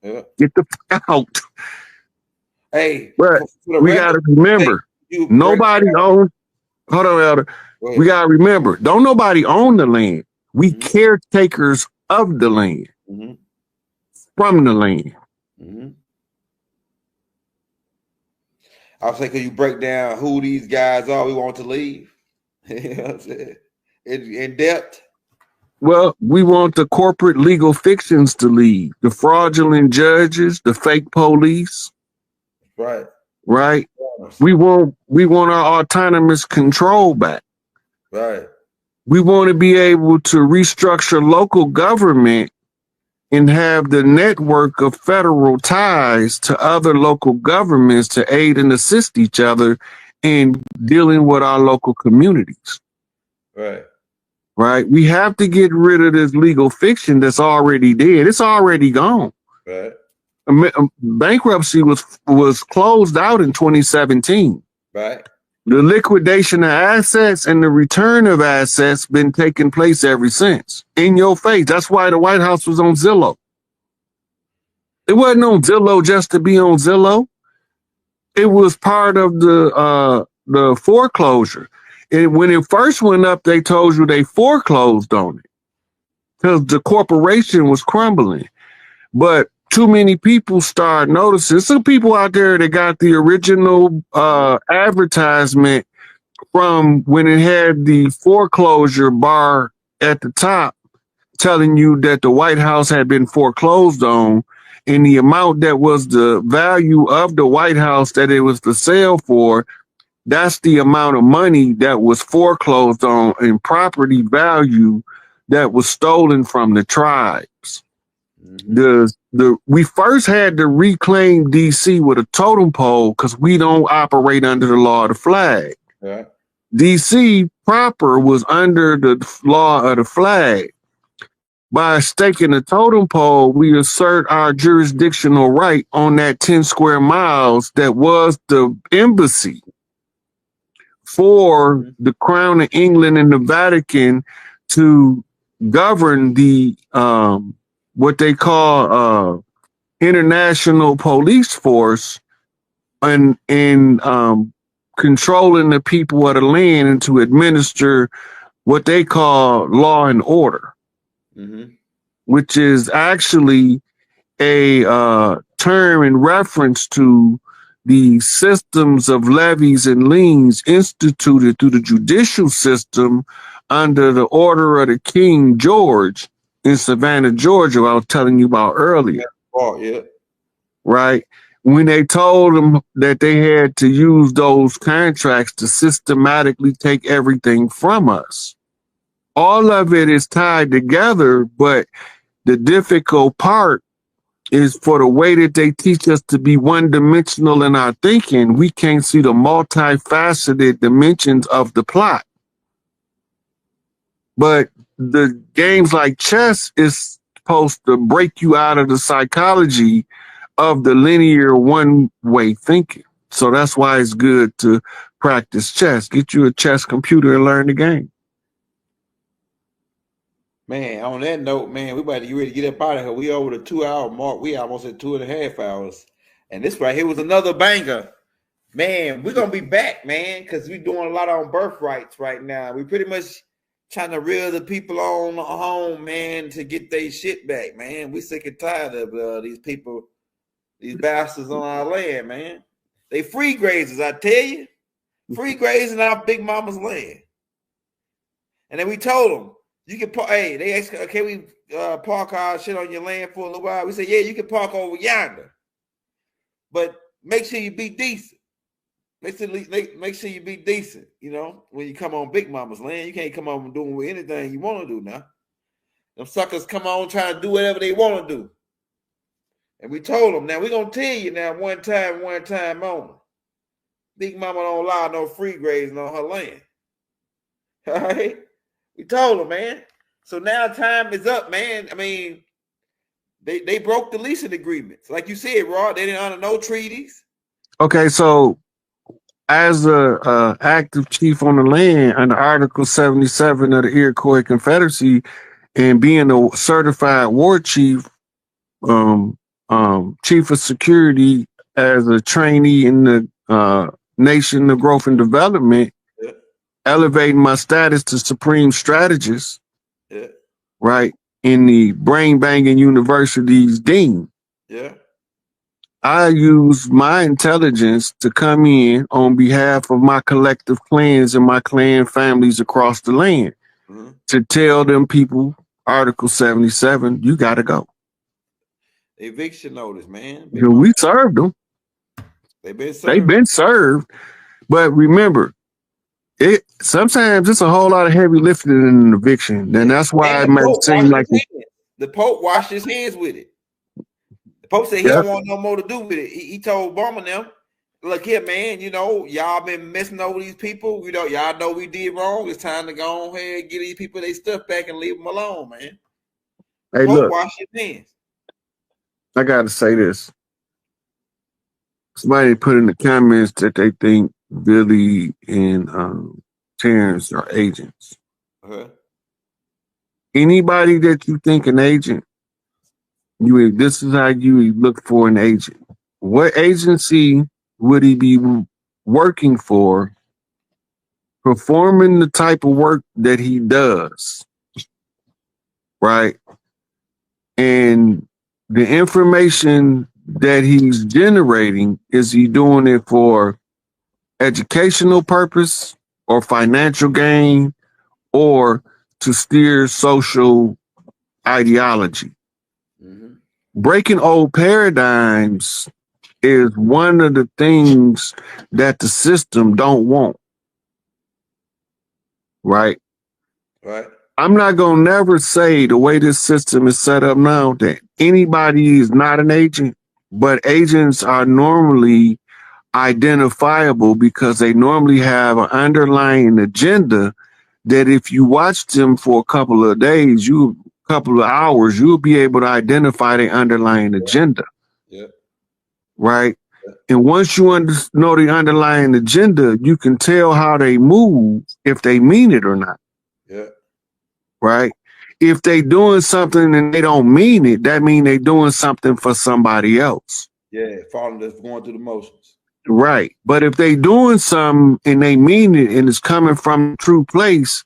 Yeah. Get the fuck out. Hey, But we got to remember, nobody owns. Hold on, Elder. We got to remember, don't nobody own the land. We caretakers of the land, from the land. I'll say, could you break down who these guys are we want to leave? You know what I'm saying? In depth. Well, we want the corporate legal fictions to leave, the fraudulent judges, the fake police. Right. Right. We want our autonomous control back. Right. We want to be able to restructure local government and have the network of federal ties to other local governments to aid and assist each other in dealing with our local communities. Right. Right. We have to get rid of this legal fiction that's already dead. It's already gone. Right. Bankruptcy was closed out in 2017. Right. The liquidation of assets and the return of assets been taking place ever since. In your face. That's why the White House was on Zillow. It wasn't on Zillow just to be on Zillow. It was part of the foreclosure. And when it first went up, they told you they foreclosed on it because the corporation was crumbling. But too many people start noticing. Some people out there that got the original advertisement from when it had the foreclosure bar at the top telling you that the White House had been foreclosed on, and the amount that was the value of the White House that it was to sell for, that's the amount of money that was foreclosed on in property value that was stolen from the tribes. We first had to reclaim DC with a totem pole because we don't operate under the law of the flag. Yeah. DC proper was under the law of the flag. By staking a totem pole, we assert our jurisdictional right on that 10 square miles that was the embassy for the Crown of England and the Vatican to govern the what they call international police force and controlling the people of the land and to administer what they call law and order, which is actually a term in reference to the systems of levies and liens instituted through the judicial system under the order of the King George in Savannah, Georgia, I was telling you about earlier. Oh, yeah. Right? When they told them that they had to use those contracts to systematically take everything from us. All of it is tied together, but the difficult part is for the way that they teach us to be one-dimensional in our thinking, we can't see the multifaceted dimensions of the plot. But the games like chess is supposed to break you out of the psychology of the linear one-way thinking. So that's why it's good to practice chess. Get you a chess computer and learn the game. Man, on that note, man, we about to get ready to get up out of here. We over the 2-hour mark. We almost at 2.5 hours. And this right here was another banger. Man, we're going to be back, man, because we're doing a lot on birthrights right now. We pretty much trying to reel the people on home, man, to get their shit back, man. We sick and tired of these people, these bastards on our land, man. They free grazers, I tell you. Free grazing our big mama's land. And then we told them, you can park, hey, they asked, can we park our shit on your land for a little while? We said, yeah, you can park over yonder. But make sure you be decent. Make sure you be decent, you know, when you come on Big Mama's land. You can't come on doing anything you want to do now. Them suckers come on trying to do whatever they want to do. And we told them, now we're going to tell you now one time only. Big Mama don't allow no free grazing on her land. All right? We told them, man. So now time is up, man. I mean, they broke the leasing agreements. Like you said, Rod, they didn't honor no treaties. Okay, so as a active chief on the land under Article 77 of the Iroquois Confederacy and being a certified war chief chief of security as a trainee in the Nation of Growth and Development, Yeah. elevating my status to supreme strategist, Yeah. right, in the brain banging university's dean. Yeah. I use my intelligence to come in on behalf of my collective clans and my clan families across the land to tell them people, Article 77, you got to go. Eviction notice, man. Big We served them. They've been served. They've been served. But remember, sometimes it's a whole lot of heavy lifting in an eviction. And that's why it might seem like the Pope washed his hands with it. The Pope said he don't want no more to do with it. He told Obama them, look here, man, you know, y'all been messing over these people. You know, y'all know we did wrong. It's time to go ahead and get these people their stuff back and leave them alone, man. Hey, Pope look, wash his hands. I got to say this. Somebody put in the comments that they think Billy and Terrence are agents. Anybody that you think an agent, this is how you look for an agent. What agency would he be working for, performing the type of work that he does, right? And the information that he's generating, is he doing it for educational purpose or financial gain or to steer social ideology? Breaking old paradigms is one of the things that the system don't want. Right? Right. I'm not going to never say the way this system is set up now that anybody is not an agent, but agents are normally identifiable because they normally have an underlying agenda that if you watch them for a couple of days, couple of hours, you'll be able to identify the underlying agenda. Yeah. Right. Yeah. And once you know the underlying agenda, you can tell how they move, if they mean it or not. Yeah. Right. If they doing something and they don't mean it, that means they doing something for somebody else. Yeah. Going through the motions. Right. But if they doing something and they mean it and it's coming from a true place,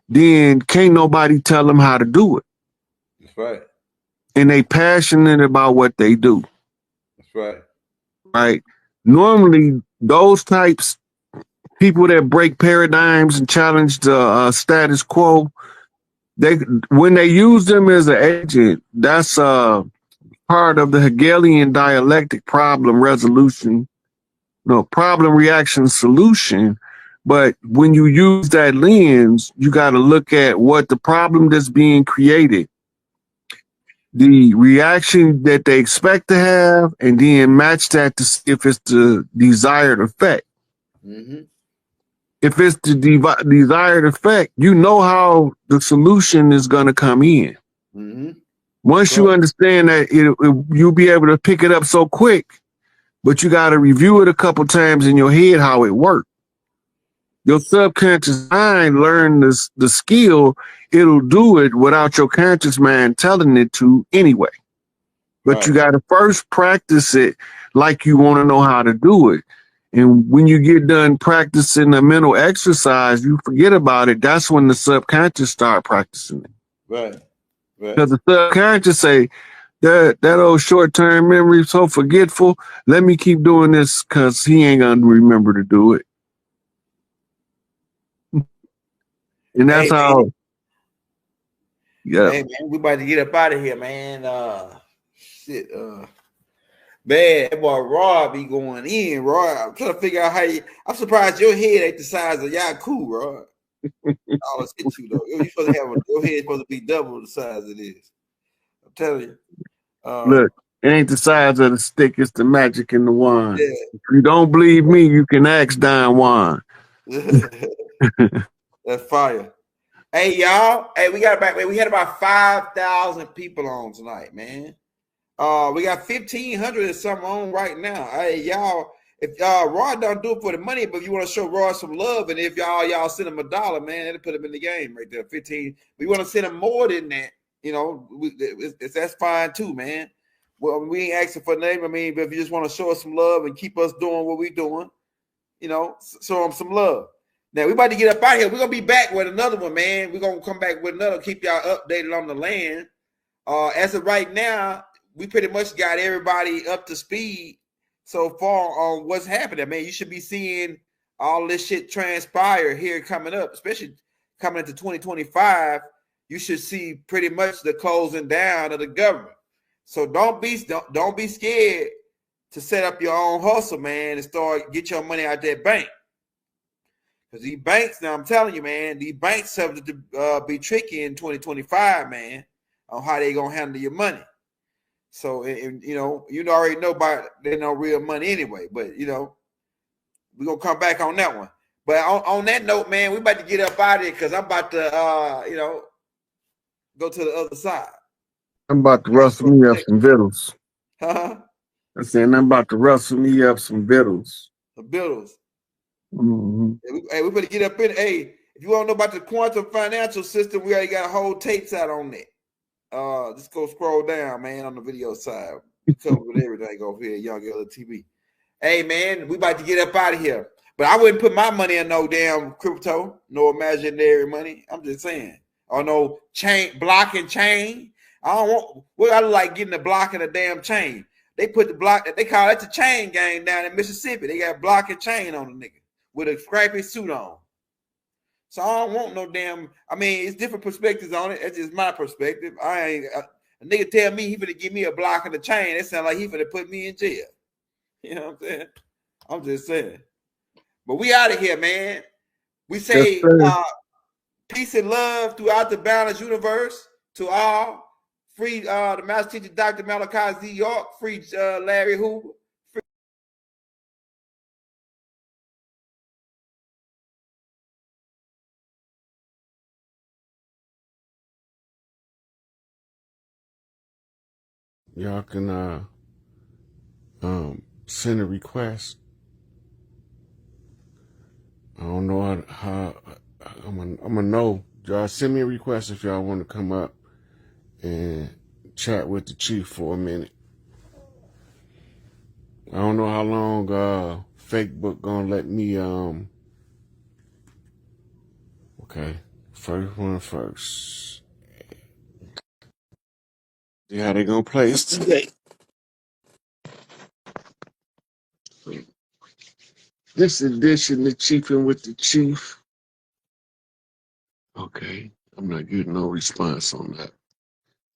then can't nobody tell them how to do it. That's right. And they passionate about what they do. That's right. Right. Normally, those types, people that break paradigms and challenge the status quo, when they use them as an agent, that's part of the Hegelian dialectic problem resolution, problem reaction solution. But when you use that lens, you got to look at what the problem that's being created, the reaction that they expect to have, and then match that to see if it's the desired effect. If it's the desired effect, you know how the solution is going to come in. Once you understand that, you'll be able to pick it up so quick, but you got to review it a couple times in your head how it works. Your subconscious mind learn the skill, it'll do it without your conscious mind telling it to anyway. But you got to first practice it like you want to know how to do it. And when you get done practicing the mental exercise, you forget about it. That's when the subconscious start practicing it. Right. Because the subconscious say, that old short-term memory is so forgetful. Let me keep doing this because he ain't going to remember to do it. And that's how. Yeah. Hey, man, we about to get up out of here, man. Shit. Man, that boy Rob be going in, Rob. I'm trying to figure out I'm surprised your head ain't the size of Yaku, Rob. I'll hit you though. You're supposed to have your head supposed to be double the size it is. I'm telling you. Look, it ain't the size of the stick, it's the magic in the wand. Yeah. If you don't believe me, you can ask Don Juan. That's fire. Hey, y'all. Hey, we had about 5,000 people on tonight, man. We got 1,500 or something on right now. Hey, y'all, if Rod don't do it for the money, but if you want to show Rod some love, and if y'all send him $1, man, that'll put him in the game right there. 15. We want to send him more than that, that's fine too, man. Well, we ain't asking for name. I mean, but if you just want to show us some love and keep us doing what we doing, you know, show them some love. Now we about to get up out here. We're gonna be back with another one, man. We're gonna come back with another. Keep y'all updated on the land. As of right now, we pretty much got everybody up to speed so far on what's happening. I mean, you should be seeing all this shit transpire here coming up, especially coming into 2025. You should see pretty much the closing down of the government. So don't be scared to set up your own hustle, man, and start get your money out that bank. Because these banks, now I'm telling you, man, these banks have to be tricky in 2025, man, on how they gonna handle your money. So, you already know about they know real money anyway. But we're gonna come back on that one. But on that note, man, we about to get up out of here because I'm about to go to the other side. I'm about to rustle me up some vittles. Huh? I'm saying I'm about to rustle me up some vittles. The vittles. Mm-hmm. Hey, we better get up in. Hey, if you want to know about the quantum financial system, we already got whole tapes out on that. Just go scroll down, man, on the video side. We cover with everything over here, Young Yellow TV. Hey, man, we about to get up out of here. But I wouldn't put my money in no damn crypto, no imaginary money. I'm just saying. Or no block and chain. I don't want. What I like getting the block and a damn chain. They put the block. They call it the chain gang down in Mississippi. They got block and chain on the nigga with a scrappy suit on. So I don't want no damn. I mean, it's different perspectives on it. That's just my perspective. A nigga tell me he finna give me a block and a chain. It sound like he finna put me in jail. You know what I'm saying? I'm just saying. But we out of here, man. We say peace and love throughout the balanced universe to all. Free the master teacher, Dr. Malachi Z. York. Free Larry Hoover. Y'all can send a request. I don't know how I'm gonna know. Y'all send me a request if y'all want to come up and chat with the chief for a minute. I don't know how long Facebook gonna let me okay, first one first. See how they gonna play us today. This edition of Chiefing with the Chief. Okay, I'm not getting no response on that.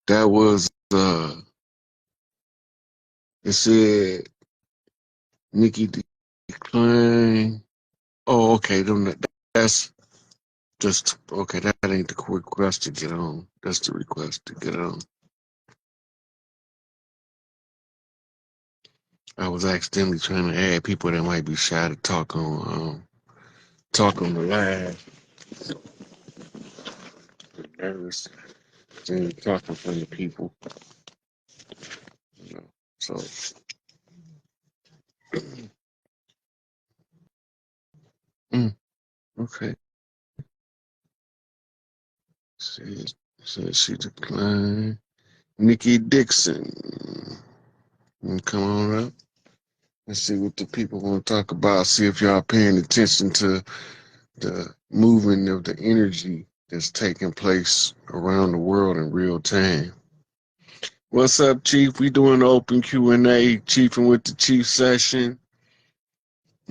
That was it said Nikki decline. Oh, okay, that's just okay. That ain't the request to get on. That's the request to get on. I was accidentally trying to add people that might be shy to talk on the live. Nervous and talking from the people. So okay. Says she declined. Nikki Dixon. Come on up. Let's see what the people want to talk about. See if y'all paying attention to the movement of the energy that's taking place around the world in real time. What's up, Chief? We doing open Q&A, Chiefing with the Chief session.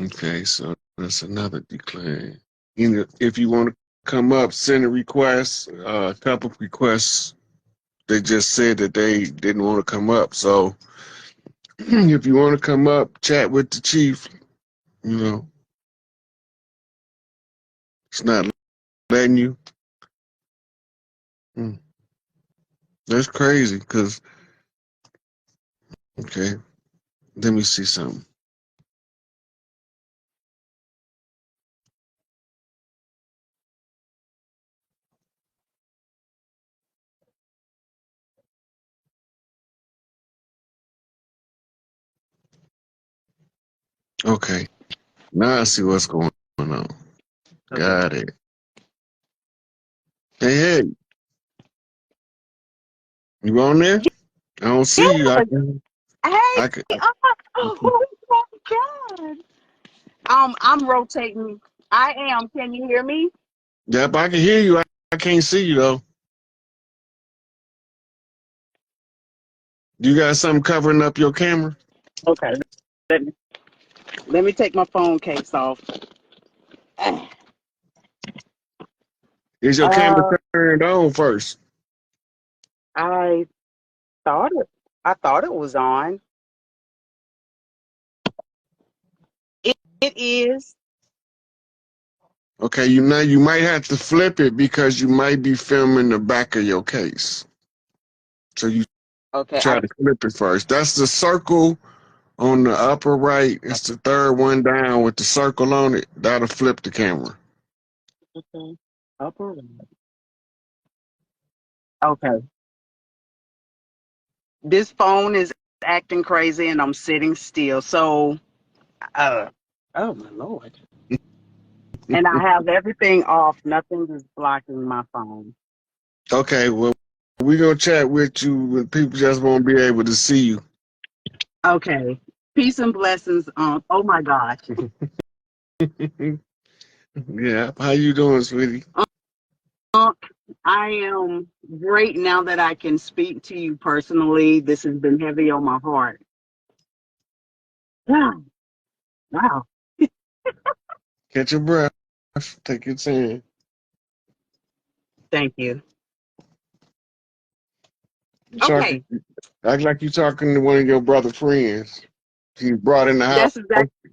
Okay, so that's another decline. If you want to come up, send a request. A couple of requests. They just said that they didn't want to come up. So if you want to come up, chat with the Chief, it's not letting you. That's crazy because, okay, let me see something. Okay, now I see what's going on. Got it. Hey, you on there? I don't see you. Yes. Hey. I can. Oh my God. I'm rotating. I am. Can you hear me? Yep, I can hear you. I can't see you though. You got something covering up your camera? Okay. Let me let me take my phone case off. Is your camera Uh, turned on first? I thought it. I thought it was on. It is. Okay, you might have to flip it because you might be filming the back of your case. So you Okay. try to flip it first. That's the circle on the upper right. It's the third one down with the circle on it. That'll flip the camera. Okay. Upper right. Okay. This phone is acting crazy, and I'm sitting still. So, uh, oh my Lord. And I have everything off. Nothing is blocking my phone. Okay, well, we're gonna chat with you when people just won't be able to see you. Okay. Peace and blessings. Oh my gosh. Yeah, how you doing, sweetie? Uh, I am great now that I can speak to you personally. This has been heavy on my heart. Wow. Wow. Catch your breath. Take your time. Thank you. You talking, Okay. act like you talking to one of your brother friends. He brought in the house. That's exactly.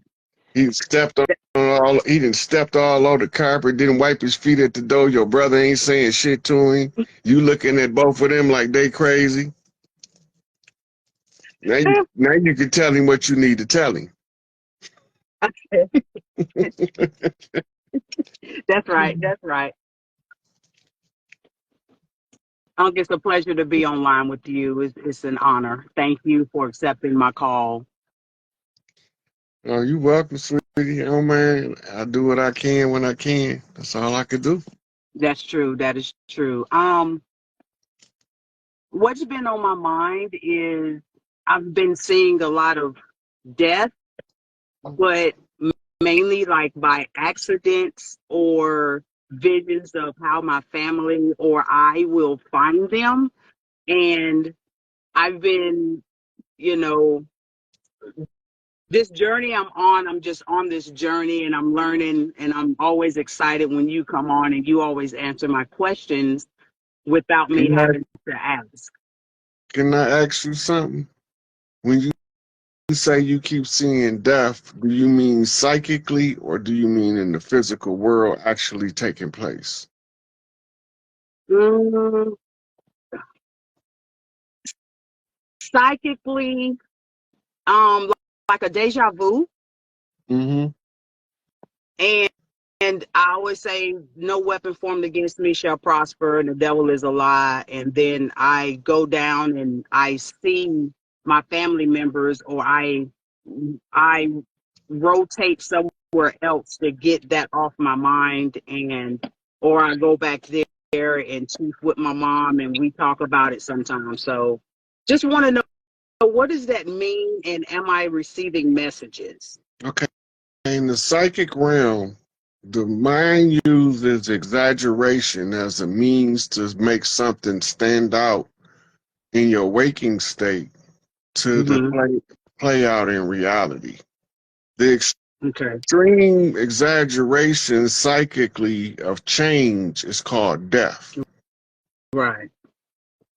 He stepped on all. He done stepped all over the carpet. Didn't wipe his feet at the door. Your brother ain't saying shit to him. You looking at both of them like they crazy. Now you can tell him what you need to tell him. That's right. That's right. It's a pleasure to be online with you. It's an honor. Thank you for accepting my call. Oh, you welcome, sweetie. Oh man, I do what I can when I can. That's all I could do. That's true. That is true. What's been on my mind is I've been seeing a lot of death, but mainly like by accidents or visions of how my family or I will find them. And I've been, you know, this journey I'm just on this journey and I'm learning and I'm always excited when you come on and you always answer my questions without me Can I, having to ask. can I ask you something? When you say you keep seeing death, do you mean psychically or do you mean in the physical world actually taking place? Mm, psychically, um, like a deja vu. Mm-hmm. And I always say, no weapon formed against me shall prosper, and the devil is a lie. And then I go down and I see my family members, or I rotate somewhere else to get that off my mind, and or I go back there and chief with my mom, and we talk about it sometimes. So, just want to know, what does that mean, and am I receiving messages? Okay. In the psychic realm, the mind uses exaggeration as a means to make something stand out in your waking state to the Hmm. play out in reality. The Okay. extreme exaggeration psychically of change is called death. Right.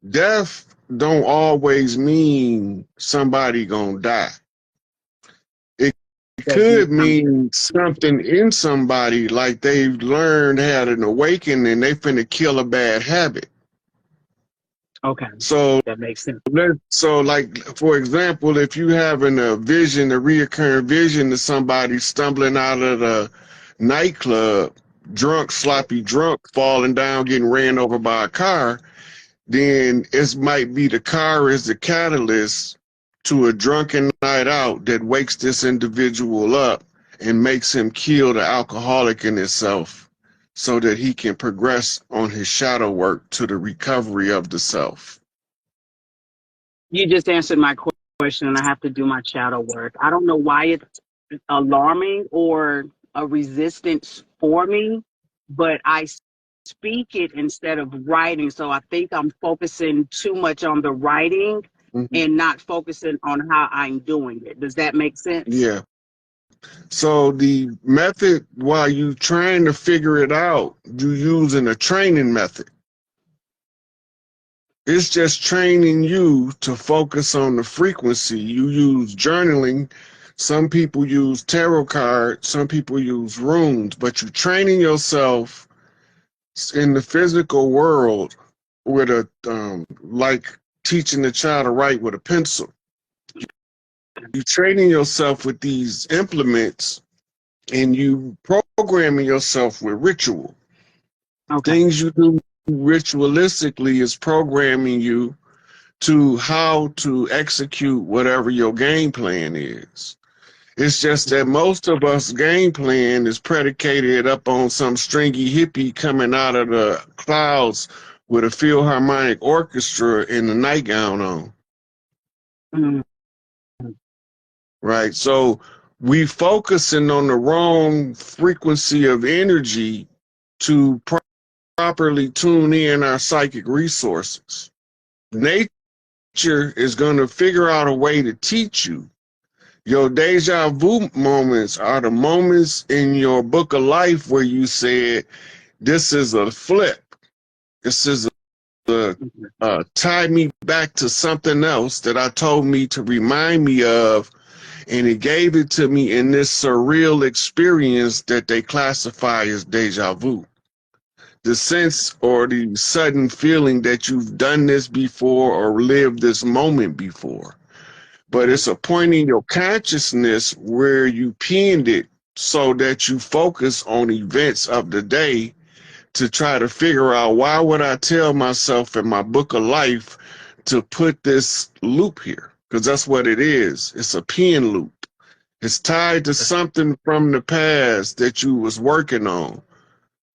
Death don't always mean somebody gonna die. It Does mean could something. mean something in somebody like they've learned, had an awakening, and they finna kill a bad habit. Okay. So That makes sense. so like for example, if you having a vision, a reoccurring vision of somebody stumbling out of the nightclub, drunk, sloppy drunk, falling down, getting ran over by a car, then it might be the car is the catalyst to a drunken night out that wakes this individual up and makes him kill the alcoholic in himself so that he can progress on his shadow work to the recovery of the self. You just answered my question, and I have to do my shadow work. I don't know why it's alarming or a resistance for me, but I speak it instead of writing. So I think I'm focusing too much on the writing Mhm. and not focusing on how I'm doing it. Does that make sense? Yeah. So the method, while you trying to figure it out, you using a training method. It's just training you to focus on the frequency. You use journaling. Some people use tarot cards. Some people use runes. But you're training yourself in the physical world with a like teaching the child to write with a pencil. You're training yourself with these implements, and you programming yourself with ritual. Okay. Things you do ritualistically is programming you to how to execute whatever your game plan is. It's just that most of us game plan is predicated up on some stringy hippie coming out of the clouds with a philharmonic orchestra and a nightgown on, Mm, right? So we focusing on the wrong frequency of energy to properly tune in our psychic resources. Nature is going to figure out a way to teach you. Your deja vu moments are the moments in your book of life where you said, this is a flip. This is a tie me back to something else that I told me to remind me of. And it gave it to me in this surreal experience that they classify as deja vu. The sense or the sudden feeling that you've done this before or lived this moment before. But it's a point in your consciousness where you pinned it so that you focus on events of the day to try to figure out, why would I tell myself in my book of life to put this loop here? Because that's what it is. It's a pin loop. It's tied to something from the past that you was working on.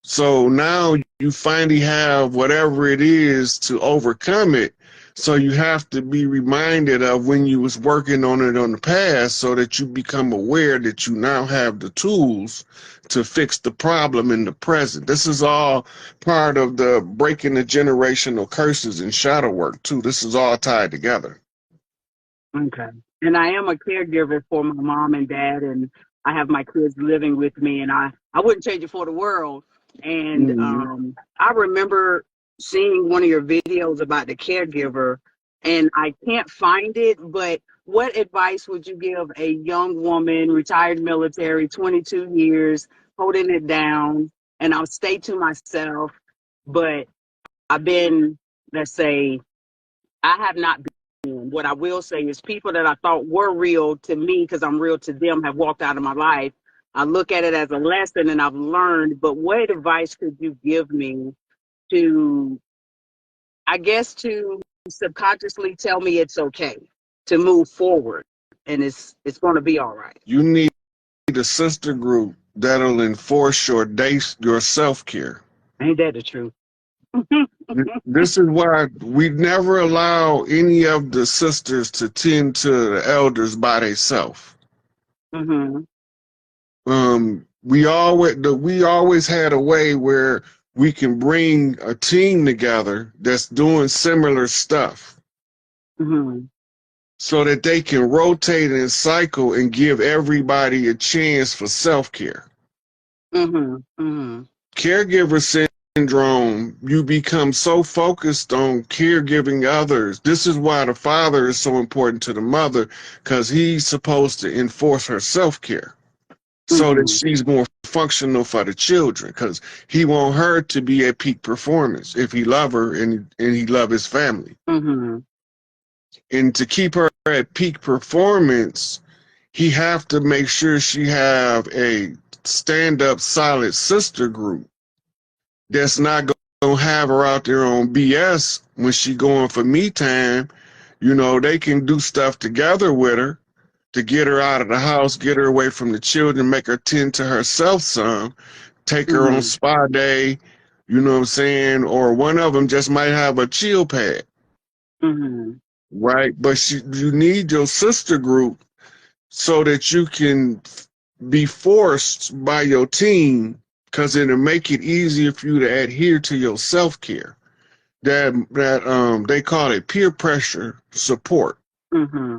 So now you finally have whatever it is to overcome it. So you have to be reminded of when you was working on it on the past, so that you become aware that you now have the tools to fix the problem in the present. This is all part of the breaking the generational curses and shadow work too. This is all tied together. okay. And I am a caregiver for my mom and dad, and I have my kids living with me, and I wouldn't change it for the world. And Mhm. I remember seeing one of your videos about the caregiver, and I can't find it, but what advice would you give a young woman, retired military, 22 years, holding it down? And I'll stay to myself, but I've been, let's say, I have not been. What I will say is people that I thought were real to me, because I'm real to them, have walked out of my life. I look at it as a lesson and I've learned, but what advice could you give me to, I guess, to subconsciously tell me it's okay to move forward and it's going to be all right? You need a sister group that'll enforce your self-care. Ain't that the truth? This is why we never allow any of the sisters to tend to the elders by themselves. Mm-hmm. We always had a way where we can bring a team together that's doing similar stuff, Mm-hmm. so that they can rotate and cycle and give everybody a chance for self-care. Mm-hmm. Mm-hmm. Caregiver syndrome, you become so focused on caregiving others. This is why the father is so important to the mother, because he's supposed to enforce her self-care so that Mm-hmm. she's more functional for the children, because he want her to be at peak performance if he love her and he love his family. Mm-hmm. And to keep her at peak performance, he have to make sure she have a stand-up solid sister group that's not gonna have her out there on BS when she going for me time. You know, they can do stuff together with her to get her out of the house, get her away from the children, make her tend to herself some, take her on Mm-hmm. spa day, you know what I'm saying? Or one of them just might have a chill pad. Mm-hmm. right? But you need your sister group so that you can be forced by your team, because it'll make it easier for you to adhere to your self-care. That they call it peer pressure support. Mm-hmm.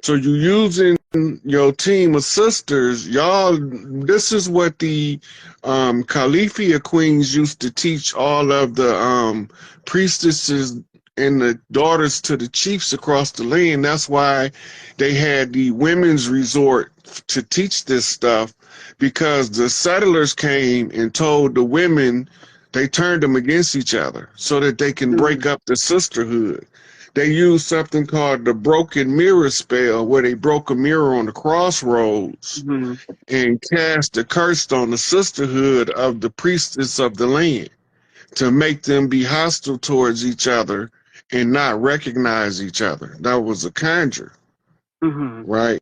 So you using your team of sisters, y'all. This is what the Califia queens used to teach all of the priestesses and the daughters to the chiefs across the land. That's why they had the women's resort to teach this stuff, because the settlers came and told the women, they turned them against each other so that they can break up the sisterhood. They used something called the broken mirror spell, where they broke a mirror on the crossroads Mm-hmm. and cast a curse on the sisterhood of the priestess of the land to make them be hostile towards each other and not recognize each other. That was a conjure, Mm-hmm. right?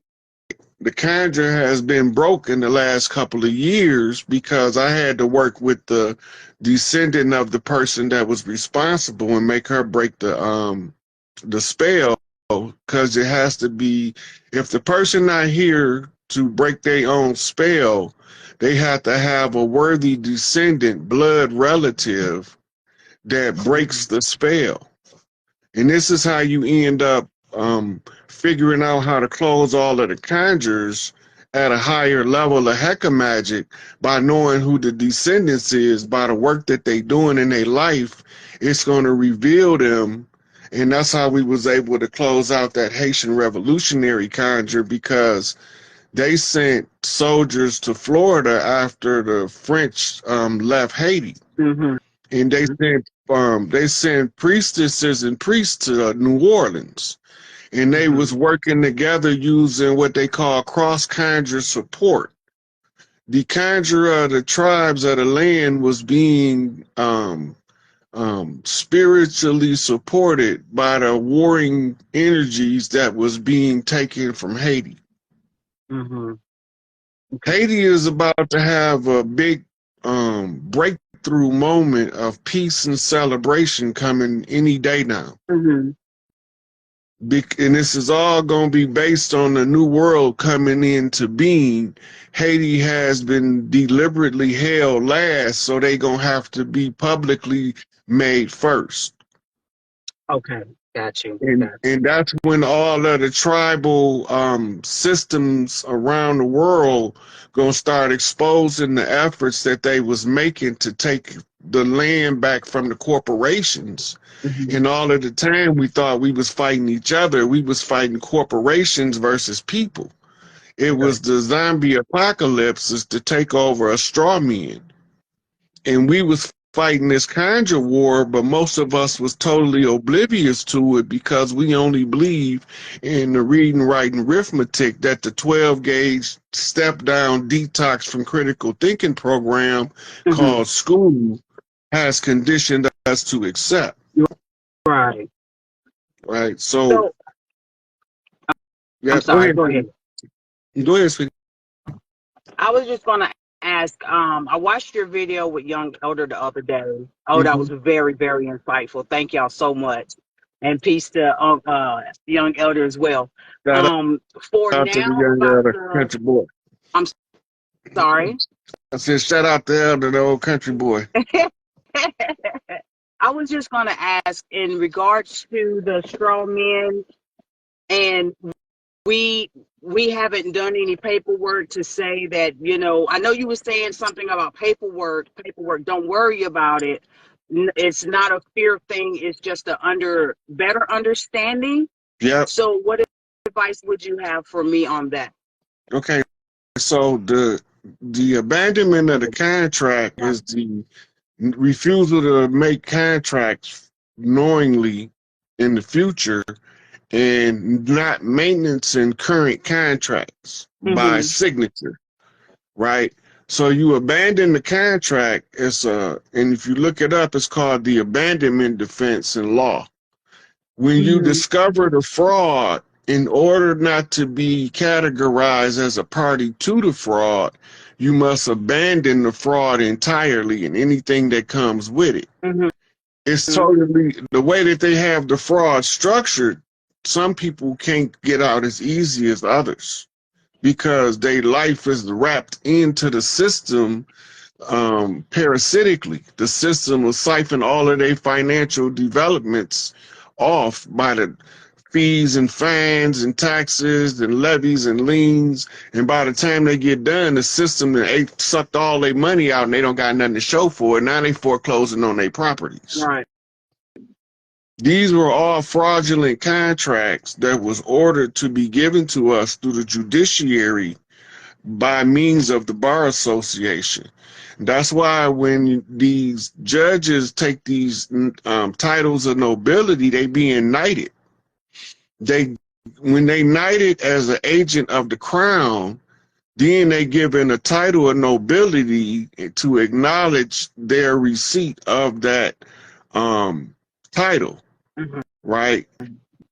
The conjure has been broken the last couple of years because I had to work with the descendant of the person that was responsible and make her break the spell, because it has to be, if the person not here to break their own spell, they have to have a worthy descendant, blood relative, that breaks the spell. And this is how you end up figuring out how to close all of the conjures at a higher level of Hecka magic, by knowing who the descendants is, by the work that they doing in their life. It's going to reveal them. And that's how we was able to close out that Haitian revolutionary conjure, because they sent soldiers to Florida after the French left Haiti. Mm-hmm. And they sent priestesses and priests to New Orleans, and they was working together using what they call cross conjure support. The conjurer of the tribes of the land was being spiritually supported by the warring energies that was being taken from Haiti. Mm-hmm. Haiti is about to have a big breakthrough moment of peace and celebration coming any day now. Mm-hmm. And this is all going to be based on the new world coming into being. Haiti has been deliberately held last, so they're going to have to be publicly made first. Okay, got you. And that's when all of the tribal systems around the world gonna start exposing the efforts that they was making to take the land back from the corporations. Mm-hmm. And all of the time we thought we was fighting each other. We was fighting corporations versus people. It was the zombie apocalypse to take over a straw man. And we was fighting this conjure war, but most of us was totally oblivious to it, because we only believe in the reading, writing, arithmetic that the 12-gauge step down detox from critical thinking program called school has conditioned us to accept. Right. Right. So yeah, I'm sorry, go ahead. Go ahead, sweetie. I was just gonna ask, I watched your video with Young Elder the other day. Oh, that was very, very insightful. Thank y'all so much. And peace to Young Elder as well. Shout For out to now, the Young about Elder, country boy. I'm sorry. I said shout out to Elder, the old country boy. I was just gonna ask in regards to the straw men, and we haven't done any paperwork to say that, you know, I know you were saying something about paperwork, don't worry about it. It's not a fear thing, it's just a better understanding. Yeah. So what advice would you have for me on that? Okay. So the abandonment of the contract is the refusal to make contracts knowingly in the future, and not maintenance in current contracts by signature, right? So you abandon the contract. And if you look it up, it's called the abandonment defense in law. When you discover the fraud, in order not to be categorized as a party to the fraud, you must abandon the fraud entirely and anything that comes with it. It's Mhm. totally the way that they have the fraud structured. Some people can't get out as easy as others because their life is wrapped into the system parasitically. The system will siphon all of their financial developments off by the fees and fines and taxes and levies and liens. And by the time they get done, the system they sucked all their money out and they don't got nothing to show for it. Now they foreclosing on their properties. Right. These were all fraudulent contracts that was ordered to be given to us through the judiciary by means of the Bar Association. That's why when these judges take these titles of nobility, they being knighted. When they knighted as an agent of the crown, then they given a title of nobility to acknowledge their receipt of that title, Mhm. right?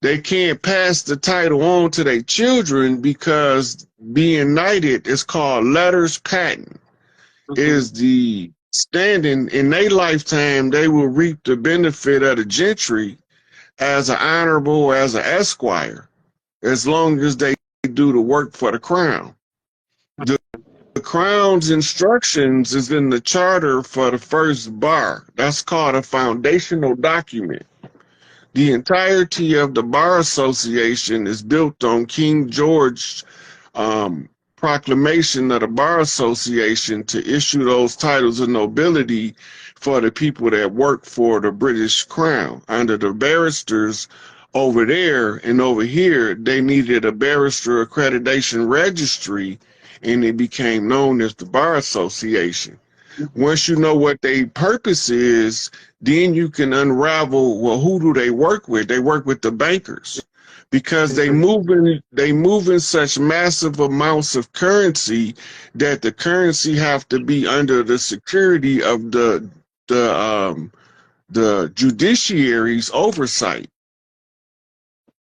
They can't pass the title on to their children because being knighted is called letters patent. Is the standing in their lifetime, they will reap the benefit of the gentry as an honorable, as an esquire, as long as they do the work for the crown. The crown's instructions is in the charter for the first bar. That's called a foundational document. The entirety of the Bar Association is built on King George's proclamation of the Bar Association to issue those titles of nobility for the people that work for the British Crown. Under the barristers over there and over here, they needed a barrister accreditation registry, and it became known as the Bar Association. Once you know what their purpose is, then you can unravel, well, who do they work with? They work with the bankers because they moving such massive amounts of currency that the currency have to be under the security of the judiciary's oversight.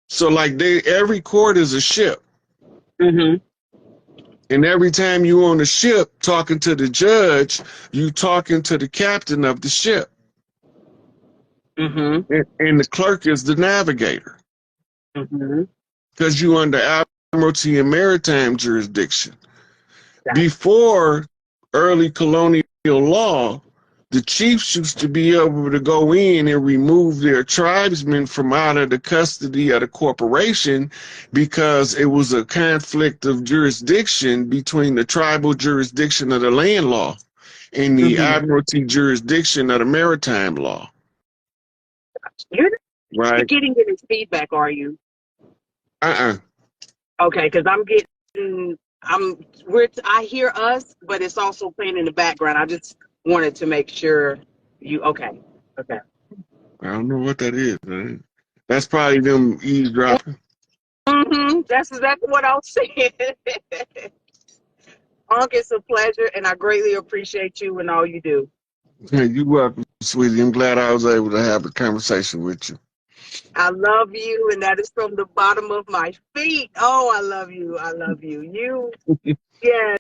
So like every court is a ship. Mm-hmm. And every time you on the ship talking to the judge, you talking to the captain of the ship. Mm-hmm. And the clerk is the navigator. Mm-hmm. Because you under admiralty and maritime jurisdiction. Gotcha. Before early colonial law, the chiefs used to be able to go in and remove their tribesmen from out of the custody of the corporation because it was a conflict of jurisdiction between the tribal jurisdiction of the land law and the admiralty jurisdiction of the maritime law. You're Right? not getting any feedback, are you? Uh-uh. Okay, because I hear us, but it's also playing in the background. I just wanted to make sure okay. I don't know what that is. Man. That's probably them eavesdropping. Mm-hmm. That's exactly what I was saying. Unc, it's a pleasure, and I greatly appreciate you and all you do. You're welcome, sweetie. I'm glad I was able to have a conversation with you. I love you, and that is from the bottom of my feet. Oh, I love you. I love you. Yes.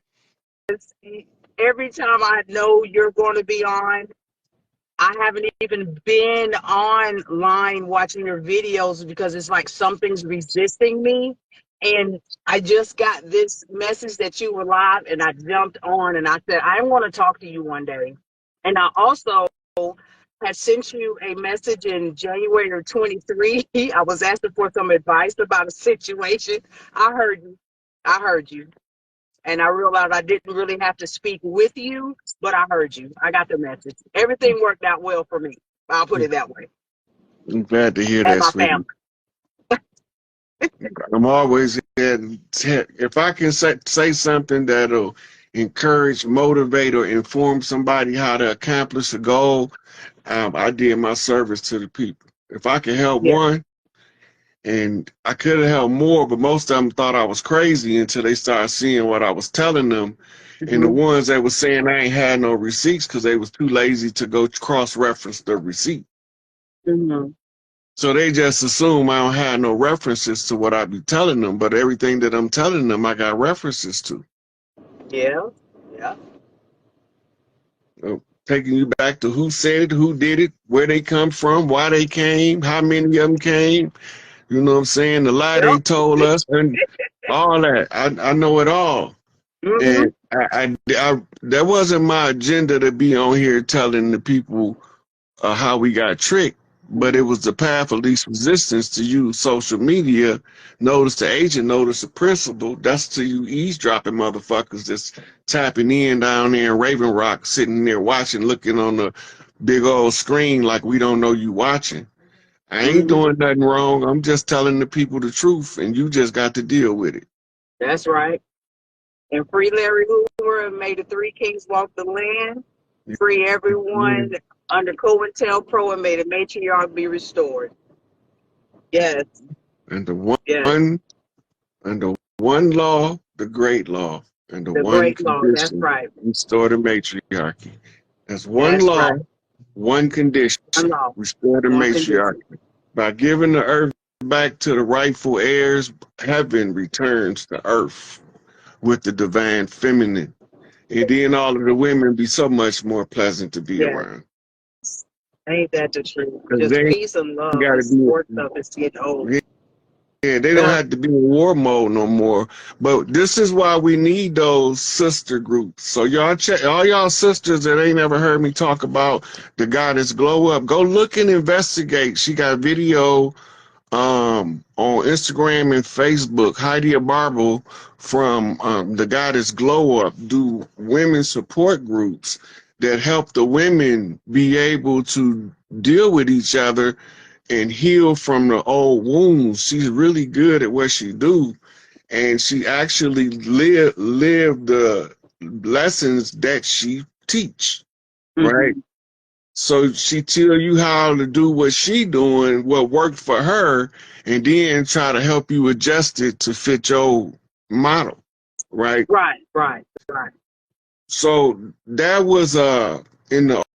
Every time I know you're going to be on, I haven't even been online watching your videos because it's like something's resisting me. And I just got this message that you were live, and I jumped on and I said, I want to talk to you one day. And I also had sent you a message in January of 23. I was asking for some advice about a situation. I heard you. I heard you. And I realized I didn't really have to speak with you, but I heard you. I got the message. Everything worked out well for me. I'll put it that way. I'm glad to hear And that, my sweetie. family. I'm always here. If I can say something that'll encourage, motivate, or inform somebody how to accomplish a goal, I did my service to the people. If I could help Yeah. one, and I could have helped more, but most of them thought I was crazy until they started seeing what I was telling them. And the ones that was saying I ain't had no receipts because they was too lazy to go cross-reference the receipt. So they just assume I don't have no references to what I be telling them, but everything that I'm telling them, I got references to. Yeah. Yeah. So taking you back to who said it, who did it, where they come from, why they came, how many of them came. You know what I'm saying? The lie they Yep. told us, and all that. I know it all. Mm-hmm. And that wasn't my agenda to be on here telling the people how we got tricked, but it was the path of least resistance to use social media. Notice the agent, notice the principal. That's to you eavesdropping motherfuckers that's tapping in down there in Raven Rock, sitting there watching, looking on the big old screen like we don't know you watching. I ain't Mm-hmm. doing nothing wrong. I'm just telling the people the truth, and you just got to deal with it. That's right. And free Larry Hoover and made the three kings walk the land. Free everyone under COINTELPRO and made a matriarch be restored. Yes. And the one, Yes. and the one law, the great law, and the The one great law. That's condition, right. restore the matriarchy. That's one That's law, right. one condition, One law. restore the One condition. matriarchy. By giving the earth back to the rightful heirs, heaven returns to earth with the divine feminine. And then all of the women be so much more pleasant to be Yes. around. Ain't that the truth? Because Just they peace and love. got to The sport stuff is getting old. Yeah, they don't have to be in war mode no more. But this is why we need those sister groups. So y'all check, all y'all sisters that ain't never heard me talk about the goddess glow up, go look and investigate. She got video on Instagram and Facebook. Heidi Barble from the goddess glow up do women support groups that help the women be able to deal with each other and heal from the old wounds. She's really good at what she do, and she actually live the lessons that she teach, right? Mm-hmm. So she tell you how to do what she doing, what worked for her, and then try to help you adjust it to fit your model, right? Right, right, right. So that was in the